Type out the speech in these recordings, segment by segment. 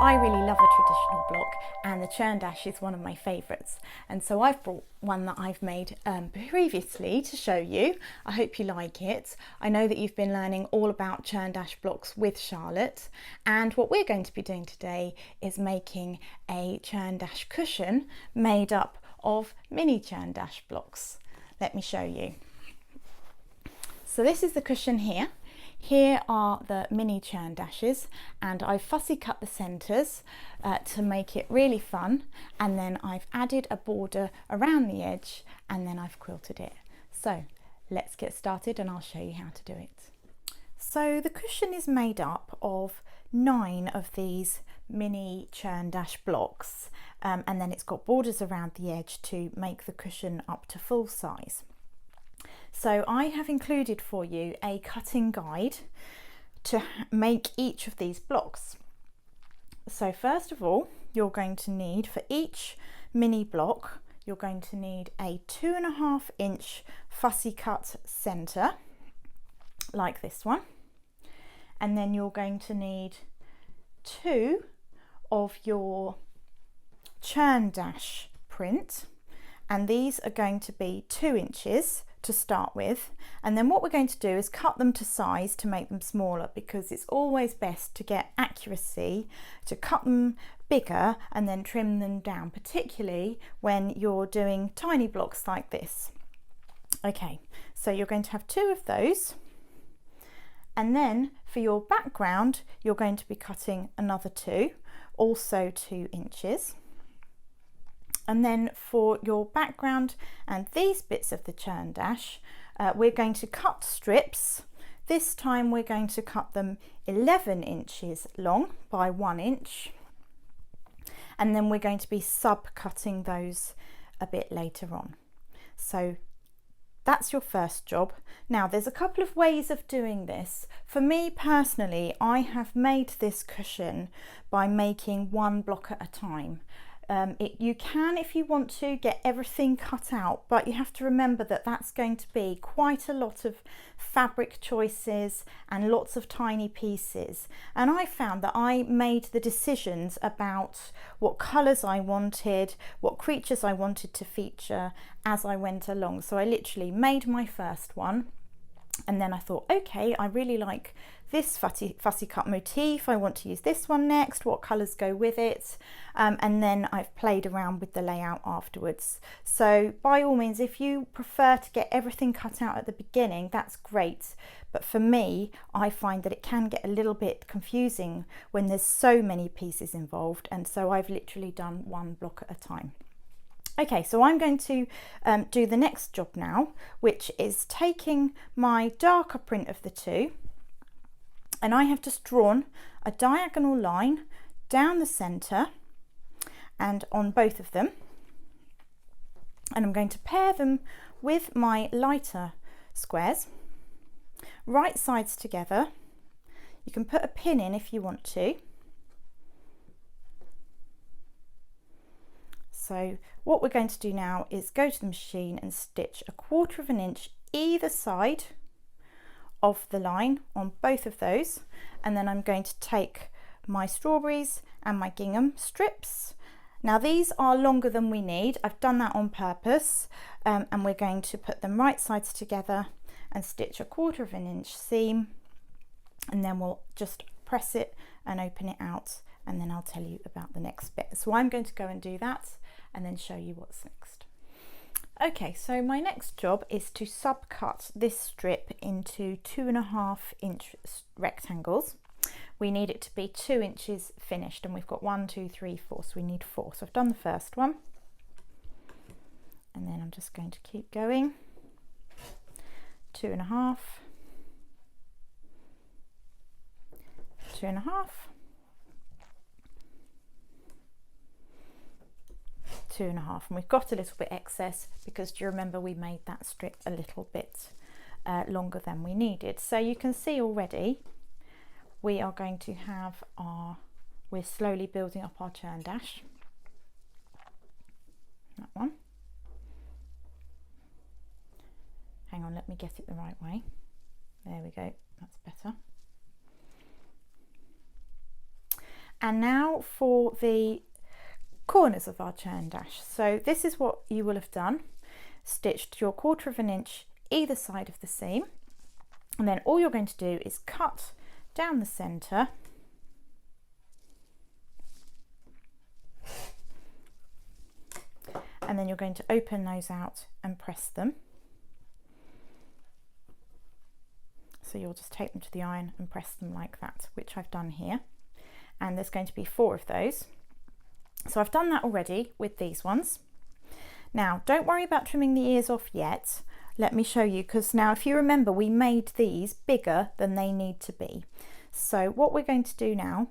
I really love a traditional block, and the churn dash is one of my favourites, and so I've brought one that I've made previously to show you. I hope you like it. I know that you've been learning all about churn dash blocks with Charlotte, and what we're going to be doing today is making a churn dash cushion made up of mini churn dash blocks. Let me show you. So this is the cushion here. Here are the mini churn dashes, and I've fussy cut the centres to make it really fun, and then I've added a border around the edge, and then I've quilted it. So let's get started and I'll show you how to do it. So the cushion is made up of 9 of these mini churn dash blocks, and then it's got borders around the edge to make the cushion up to full size. So I have included for you a cutting guide to make each of these blocks. So first of all, you're going to need, for each mini block, you're going to need a 2.5 inch fussy cut centre, like this one. And then you're going to need 2 of your churn dash print, and these are going to be 2 inches to start with, and then what we're going to do is cut them to size to make them smaller, because it's always best to get accuracy to cut them bigger and then trim them down, particularly when you're doing tiny blocks like this. Okay, so you're going to have 2 of those, and then for your background you're going to be cutting another 2, also 2 inches. And then for your background and these bits of the churn dash, we're going to cut strips. This time we're going to cut them 11 inches long by 1 inch. And then we're going to be sub-cutting those a bit later on. So that's your first job. Now there's a couple of ways of doing this. For me personally, I have made this cushion by making 1 block at a time. You can, if you want to, get everything cut out, but you have to remember that that's going to be quite a lot of fabric choices and lots of tiny pieces. And I found that I made the decisions about what colours I wanted, what creatures I wanted to feature as I went along. So I literally made my first one, and then I thought, okay, I really like this fussy cut motif, I want to use this one next, what colours go with it, and then I've played around with the layout afterwards. So by all means, if you prefer to get everything cut out at the beginning, that's great, but for me, I find that it can get a little bit confusing when there's so many pieces involved, and so I've literally done 1 block at a time. Okay, so I'm going to do the next job now, which is taking my darker print of the 2, and I have just drawn a diagonal line down the centre and on both of them, and I'm going to pair them with my lighter squares, right sides together. You can put a pin in if you want to. So what we're going to do now is go to the machine and stitch 1/4 inch either side of the line on both of those, and then I'm going to take my strawberries and my gingham strips. Now these are longer than we need, I've done that on purpose, and we're going to put them right sides together and stitch 1/4 inch seam, and then we'll just press it and open it out, and then I'll tell you about the next bit. So I'm going to go and do that and then show you what's next. Okay, so my next job is to sub-cut this strip into 2.5 inch rectangles. We need it to be 2 inches finished, and we've got 1, 2, 3, 4, so we need 4. So I've done the first one, and then I'm just going to keep going. 2.5, 2.5, 2.5, and we've got a little bit excess because, do you remember, we made that strip a little bit longer than we needed. So you can see already we are going to have we're slowly building up our churn dash. That one. Hang on, let me get it the right way. There we go, that's better. And now for the corners of our churn dash. So this is what you will have done. Stitched your 1/4 of an inch either side of the seam, and then all you're going to do is cut down the centre and then you're going to open those out and press them. So you'll just take them to the iron and press them like that, which I've done here. And there's going to be 4 of those. So I've done that already with these ones. Now, don't worry about trimming the ears off yet. Let me show you, because now if you remember, we made these bigger than they need to be. So what we're going to do now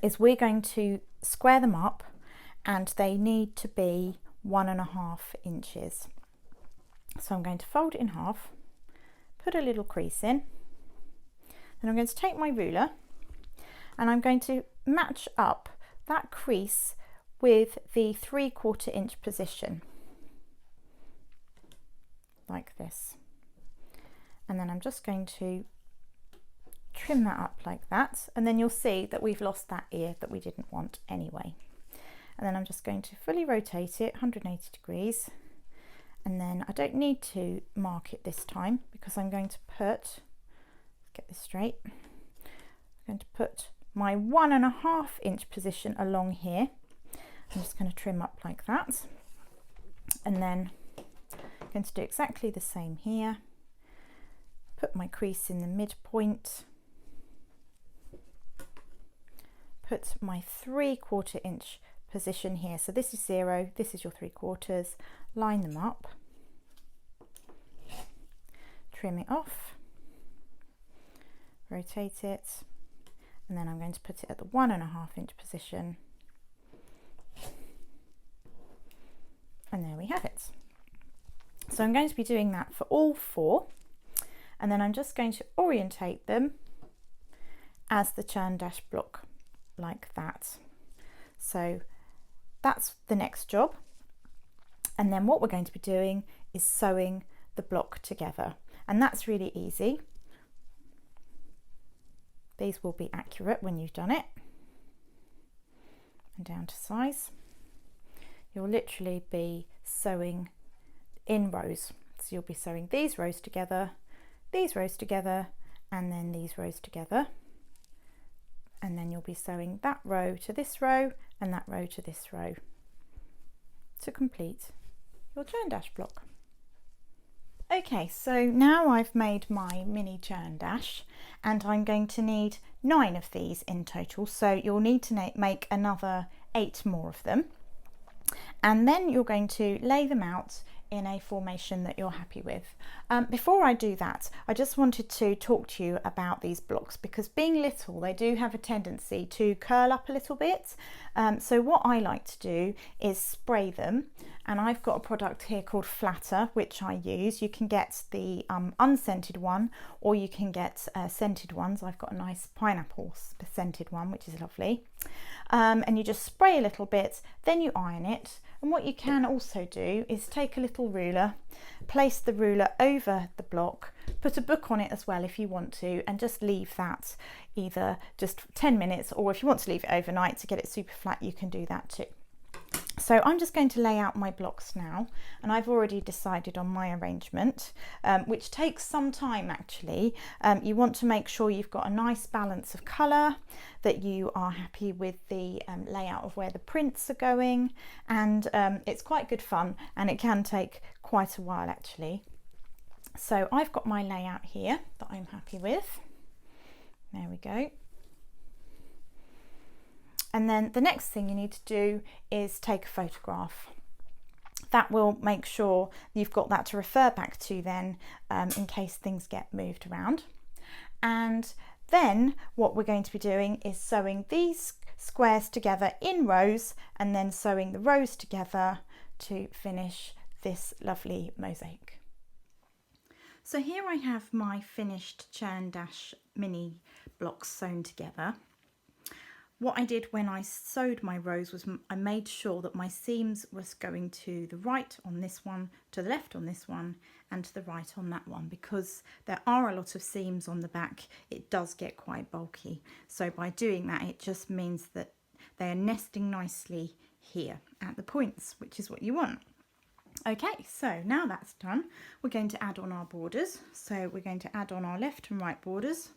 is we're going to square them up, and they need to be 1.5 inches. So I'm going to fold it in half, put a little crease in, then I'm going to take my ruler and I'm going to match up that crease with the 3/4 inch position, like this. And then I'm just going to trim that up like that, and then you'll see that we've lost that ear that we didn't want anyway. And then I'm just going to fully rotate it 180 degrees, and then I don't need to mark it this time because I'm going to put, get this straight, I'm going to put my 1.5 inch position along here. I'm just going to trim up like that, and then I'm going to do exactly the same here. Put my crease in the midpoint, put my 3/4 inch position here. So this is 0, this is your 3/4. Line them up, trim it off, rotate it, and then I'm going to put it at the 1.5 inch position. And there we have it. So I'm going to be doing that for all 4, and then I'm just going to orientate them as the churn dash block like that. So that's the next job. And then what we're going to be doing is sewing the block together, and that's really easy. These will be accurate when you've done it and down to size. You'll literally be sewing in rows. So you'll be sewing these rows together, and then these rows together. And then you'll be sewing that row to this row and that row to this row to complete your churn dash block. Okay, so now I've made my mini churn dash, and I'm going to need 9 of these in total. So you'll need to make another 8 more of them. And then you're going to lay them out in a formation that you're happy with. Before I do that, I just wanted to talk to you about these blocks, because being little, they do have a tendency to curl up a little bit. So what I like to do is spray them, and I've got a product here called Flatter, which I use. You can get the unscented one, or you can get scented ones. I've got a nice pineapple scented one, which is lovely. And you just spray a little bit, then you iron it. And what you can also do is take a little ruler, place the ruler over the block, put a book on it as well if you want to, and just leave that either just 10 minutes, or if you want to leave it overnight to get it super flat, you can do that too. So I'm just going to lay out my blocks now, and I've already decided on my arrangement, which takes some time actually. You want to make sure you've got a nice balance of colour, that you are happy with the layout of where the prints are going, and it's quite good fun, and it can take quite a while actually. So I've got my layout here that I'm happy with. There we go. And then the next thing you need to do is take a photograph. That will make sure you've got that to refer back to then, in case things get moved around. And then what we're going to be doing is sewing these squares together in rows, and then sewing the rows together to finish this lovely mosaic. So here I have my finished churn dash mini blocks sewn together. what I did when I sewed my rows was I made sure that my seams was going to the right on this one, to the left on this one, and to the right on that one, because there are a lot of seams on the back. It does get quite bulky. So by doing that, it just means that they are nesting nicely here at the points, which is what you want. Okay, so now that's done, we're going to add on our borders. So we're going to add on our left and right borders,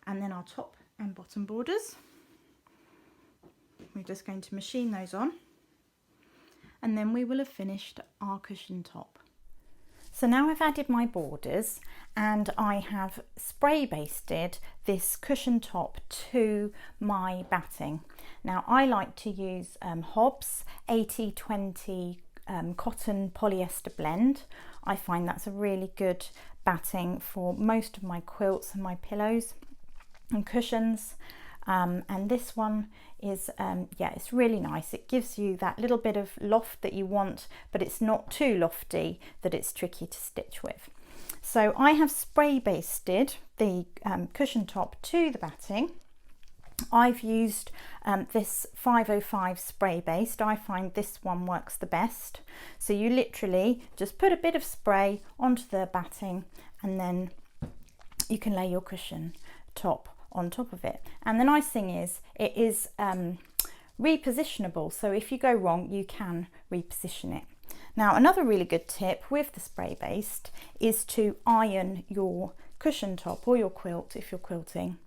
and then our top and bottom borders. We're just going to machine those on, and then we will have finished our cushion top. So now I've added my borders and I have spray basted this cushion top to my batting. Now I like to use Hobbs 80-20 cotton polyester blend. I find that's a really good batting for most of my quilts and my pillows and cushions. And this one is yeah, it's really nice. It gives you that little bit of loft that you want, but it's not too lofty that it's tricky to stitch with. So I have spray basted the cushion top to the batting. I've used this 505 spray based. I find this one works the best. So you literally just put a bit of spray onto the batting, and then you can lay your cushion top on top of it. And the nice thing is it is repositionable, so if you go wrong you can reposition it. Now another really good tip with the spray based is to iron your cushion top or your quilt if you're quilting,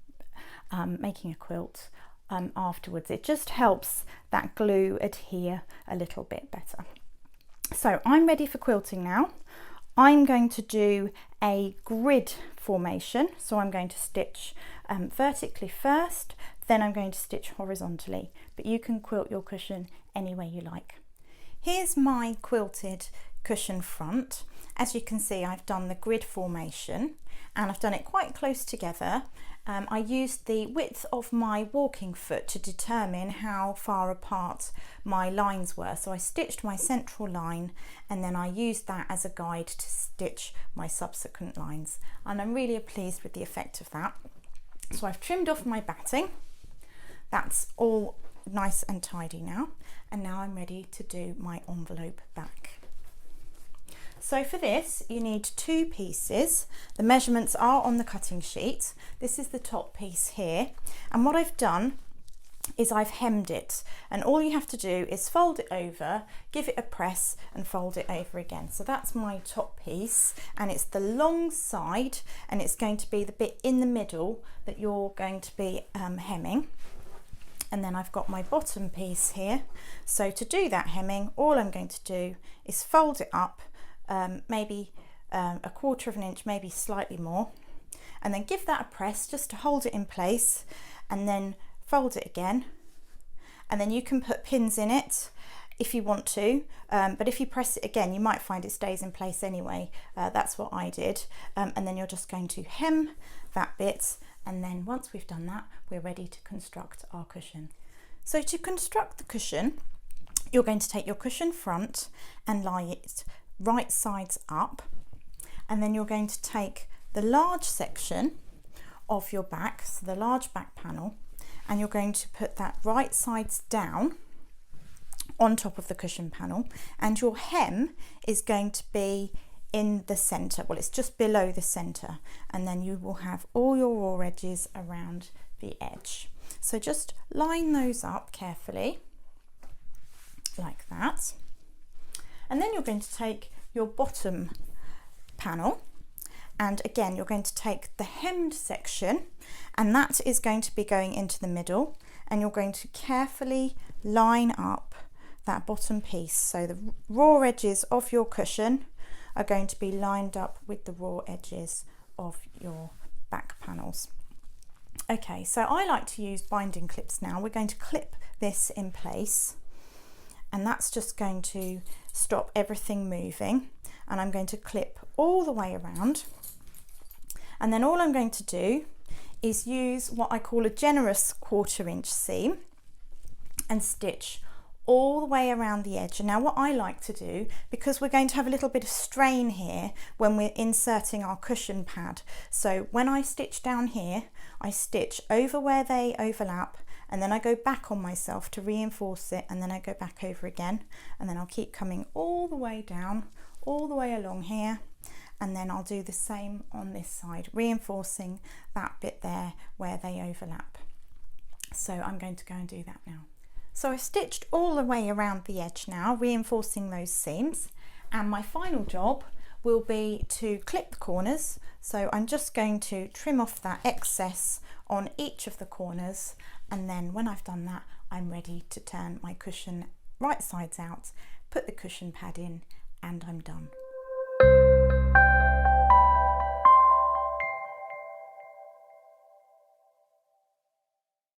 making a quilt afterwards. It just helps that glue adhere a little bit better. So I'm ready for quilting now. I'm going to do a grid formation, so I'm going to stitch vertically first, then I'm going to stitch horizontally, but you can quilt your cushion any way you like. Here's my quilted cushion front. As you can see, I've done the grid formation and I've done it quite close together. I used the width of my walking foot to determine how far apart my lines were. So I stitched my central line and then I used that as a guide to stitch my subsequent lines. And I'm really pleased with the effect of that. So I've trimmed off my batting. That's all nice and tidy now. And now I'm ready to do my envelope back. So for this you need 2 pieces. The measurements are on the cutting sheet. This is the top piece here, and what I've done is I've hemmed it, and all you have to do is fold it over, give it a press and fold it over again. So that's my top piece, and it's the long side, and it's going to be the bit in the middle that you're going to be hemming. And then I've got my bottom piece here. So to do that hemming, all I'm going to do is fold it up maybe a 1/4 of an inch, maybe slightly more, and then give that a press just to hold it in place, and then fold it again. And then you can put pins in it if you want to, but if you press it again you might find it stays in place anyway. That's what I did. And then you're just going to hem that bit, and then once we've done that we're ready to construct our cushion. So to construct the cushion, you're going to take your cushion front and lie it right sides up, and then you're going to take the large section of your back, so the large back panel, and you're going to put that right sides down on top of the cushion panel, and your hem is going to be in the center. Well, it's just below the center, and then you will have all your raw edges around the edge. So just line those up carefully like that. And then you're going to take your bottom panel, and again you're going to take the hemmed section, and that is going to be going into the middle, and you're going to carefully line up that bottom piece. So the raw edges of your cushion are going to be lined up with the raw edges of your back panels. Okay, so I like to use binding clips now. We're going to clip this in place, and that's just going to stop everything moving, and I'm going to clip all the way around. And then all I'm going to do is use what I call a generous 1/4 inch seam and stitch all the way around the edge. And now what I like to do, because we're going to have a little bit of strain here when we're inserting our cushion pad, so when I stitch down here, I stitch over where they overlap, and then I go back on myself to reinforce it, and then I go back over again, and then I'll keep coming all the way down, all the way along here, and then I'll do the same on this side, reinforcing that bit there where they overlap. So I'm going to go and do that now. So I've stitched all the way around the edge now, reinforcing those seams, and my final job will be to clip the corners. So I'm just going to trim off that excess on each of the corners, and then when I've done that, I'm ready to turn my cushion right sides out, put the cushion pad in, and I'm done.